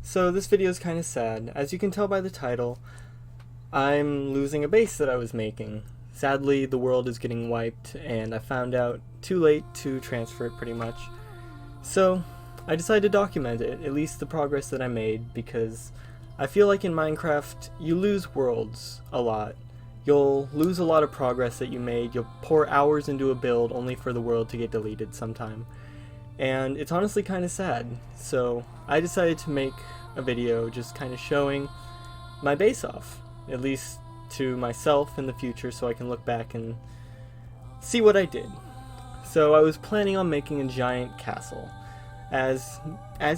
So this video is kind of sad. As you can tell by the title, I'm losing a base that I was making. Sadly, the world is getting wiped, and I found out too late to transfer it pretty much. So I decided to document it, at least the progress that I made, because I feel like in Minecraft, you lose worlds a lot. You'll lose a lot of progress that you made, you'll pour hours into a build only for the world to get deleted sometime. And it's honestly kind of sad, so I decided to make a video just kind of showing my base off, at least to myself in the future, so I can look back and see what I did. So I was planning on making a giant castle. As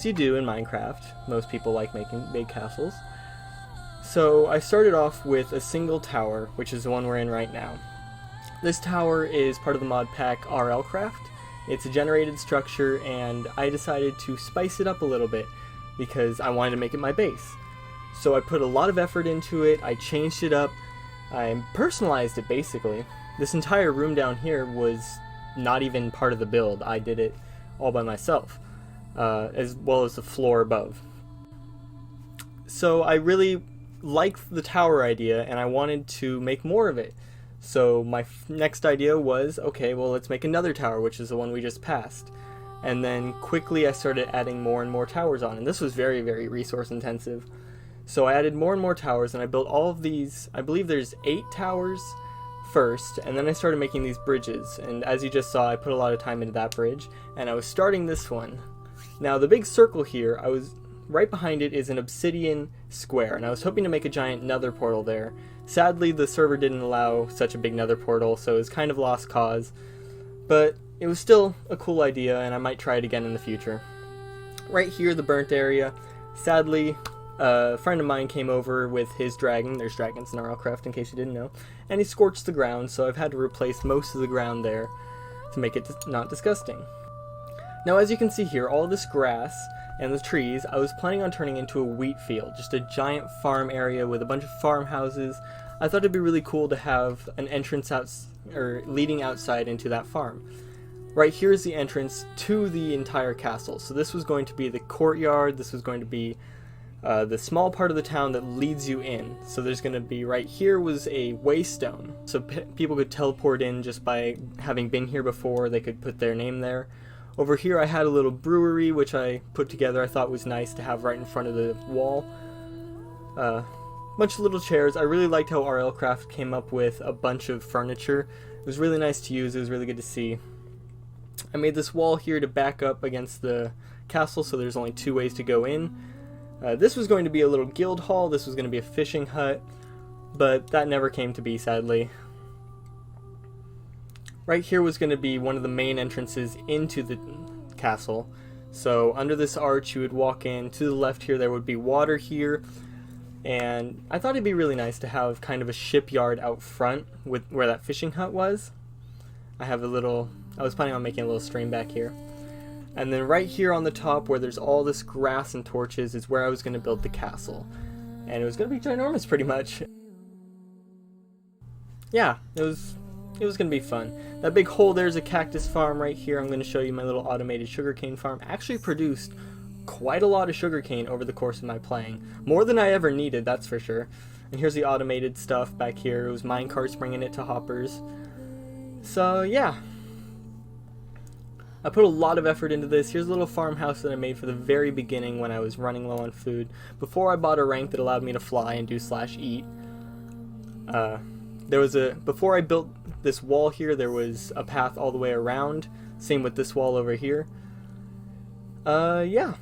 you do in Minecraft, most people like making big castles. So I started off with a single tower, which is the one we're in right now. This tower is part of the mod pack RLCraft. It's a generated structure, and I decided to spice it up a little bit because I wanted to make it my base. So I put a lot of effort into it, I changed it up, I personalized it basically. This entire room down here was not even part of the build, I did it all by myself, as well as the floor above. So I really liked the tower idea and I wanted to make more of it. So my next idea was, okay, well let's make another tower, which is the one we just passed. And then quickly I started adding more and more towers on, and this was very, very resource intensive. So I added more and more towers, and I built all of these, I believe there's 8 towers first, and then I started making these bridges. And as you just saw, I put a lot of time into that bridge, and I was starting this one. Now the big circle here, right behind it is an obsidian square, and I was hoping to make a giant nether portal there. Sadly, the server didn't allow such a big nether portal, so it was kind of lost cause. But it was still a cool idea, and I might try it again in the future. Right here, the burnt area. Sadly, a friend of mine came over with his dragon. There's dragons in RLCraft, in case you didn't know. And he scorched the ground, so I've had to replace most of the ground there to make it not disgusting. Now, as you can see here, all this grass and the trees, I was planning on turning into a wheat field, just a giant farm area with a bunch of farmhouses. I thought it'd be really cool to have an entrance leading outside into that farm. Right here is the entrance to the entire castle. So this was going to be the courtyard, this was going to be the small part of the town that leads you in. So there's going to be, right here was a waystone, so people could teleport in just by having been here before. They could put their name there. Over here I had a little brewery which I put together. I thought was nice to have right in front of the wall. Bunch of little chairs. I really liked how RLCraft came up with a bunch of furniture. It was really nice to use, it was really good to see. I made this wall here to back up against the castle, so there's only 2 ways to go in. This was going to be a little guild hall, this was going to be a fishing hut, but that never came to be, sadly. Right here was going to be one of the main entrances into the castle. So under this arch you would walk in. To the left here there would be water here. And I thought it'd be really nice to have kind of a shipyard out front with where that fishing hut was. I was planning on making a little stream back here. And then right here on the top where there's all this grass and torches is where I was going to build the castle. And it was going to be ginormous pretty much. Yeah, it was going to be fun. That big hole there's a cactus farm right here. I'm going to show you my little automated sugarcane farm. Actually produced quite a lot of sugarcane over the course of my playing. More than I ever needed, that's for sure. And here's the automated stuff back here. It was minecarts bringing it to hoppers. So yeah. I put a lot of effort into this. Here's a little farmhouse that I made for the very beginning when I was running low on food. Before I bought a rank that allowed me to fly and do /eat. Before I built this wall here, there was a path all the way around. Same with this wall over here. Yeah.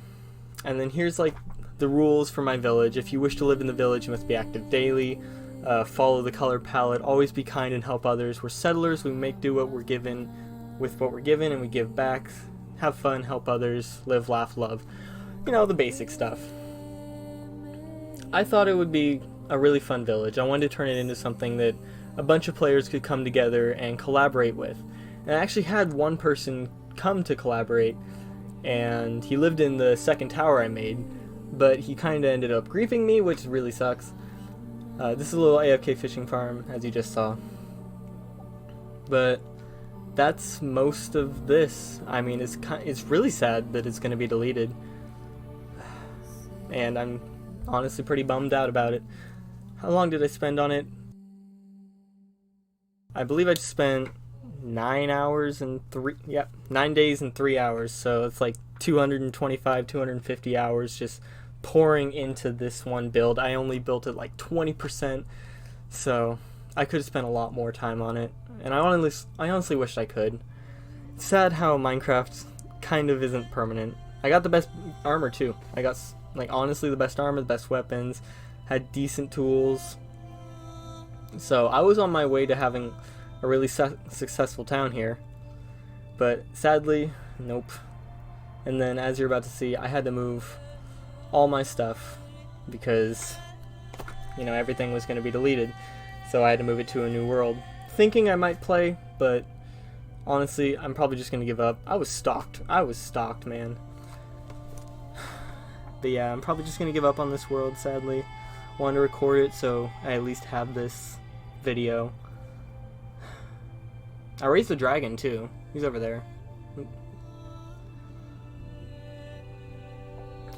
And then here's like the rules for my village. If you wish to live in the village, you must be active daily. Follow the color palette. Always be kind and help others. We're settlers. We make do what we're given with what we're given, and we give back. Have fun, help others, live, laugh, love. You know, the basic stuff. I thought it would be a really fun village. I wanted to turn it into something that a bunch of players could come together and collaborate with. And I actually had one person come to collaborate, and he lived in the second tower I made, but he kind of ended up griefing me, which really sucks. This is a little AFK fishing farm, as you just saw. But that's most of this. I mean, it's really sad that it's going to be deleted. and I'm honestly pretty bummed out about it. How long did I spend on it? I believe I just spent 9 days and 3 hours, so it's like 225, 250 hours just pouring into this one build. I only built it like 20%, so I could have spent a lot more time on it, and I honestly wished I could. It's sad how Minecraft kind of isn't permanent. I got the best armor too. I got, like, honestly the best armor, the best weapons, had decent tools. So I was on my way to having a really successful town here, but sadly, nope. And then, as you're about to see, I had to move all my stuff because, you know, everything was going to be deleted. So I had to move it to a new world, thinking I might play, but honestly, I'm probably just going to give up. I was stalked, man. But yeah, I'm probably just going to give up on this world, sadly. Wanted to record it so I at least have this video. I raised the dragon too. He's over there.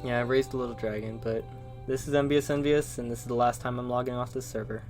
Yeah, I raised a little dragon, but this is Envious, and this is the last time I'm logging off this server.